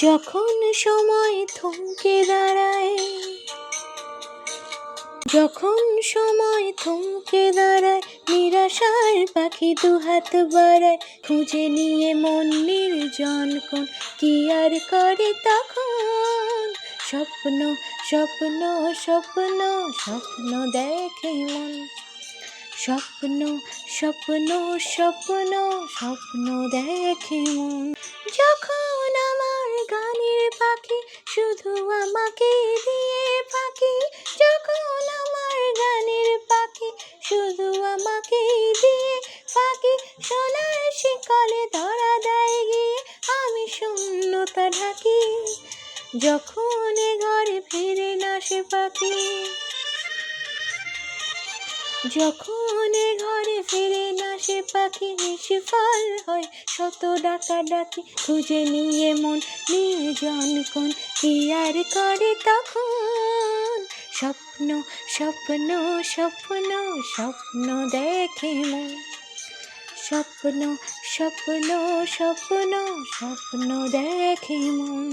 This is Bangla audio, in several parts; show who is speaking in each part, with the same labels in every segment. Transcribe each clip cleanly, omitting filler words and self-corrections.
Speaker 1: যখন সময় থমকে দাঁড়ায়, যখন সময় থমকে দাঁড়ায়, নিরাশার পাখি দুহাত বাড়ায়, খুঁজে নিয়ে মন নির্জন কোণ কি আর করে তখন। স্বপ্ন স্বপ্ন স্বপ্ন স্বপ্ন দেখে মন, স্বপ্ন স্বপ্ন স্বপ্ন স্বপ্ন দেখে মন। যখন আমার গানের পাখি শুধু আমাকে দিয়ে ফাঁকি, যখন আমার গানের পাখি শুধু আমাকে দিয়ে ফাঁকি, সোনার শিকলে ধরা দেয় গিয়ে আমি শূন্যতা ঢাকি। যখন এ ঘরে ফিরে না সে পাখি, যখন এ ঘরে ফিরে না সে পাখি, নিষ্ফল হয় শত ডাকাডাকি, খুঁজে নিয়ে মন নির্জন কোণ কি আর করে তখন। স্বপ্ন স্বপ্ন স্বপ্ন স্বপ্ন দেখে মন, স্বপ্ন স্বপ্ন স্বপ্ন স্বপ্ন দেখে মন।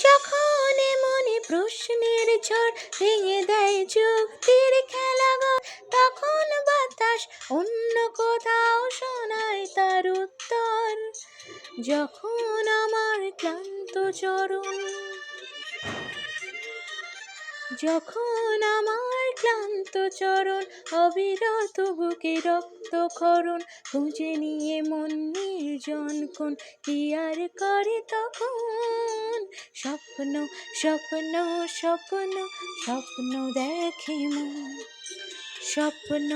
Speaker 1: যখন মনে প্রশ্নের ঝড় ভেঙে দেয় যুক্তির খেলাঘর, তখন বাতাস অন্য কোথাও শোনায় তার উত্তর। যখন আমার ক্লান্ত চরণ, যখন আমার ক্লান্ত চরণ অবিরত বুকে রক্তক্ষরণ, খুঁজে নিয়ে মন নির্জন কোণ কি আর করে তখন। স্বপ্ন স্বপ্ন স্বপ্ন স্বপ্ন দেখে মন, স্বপ্ন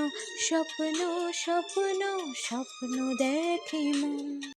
Speaker 1: স্বপ্ন স্বপ্ন স্বপ্ন দেখে মন।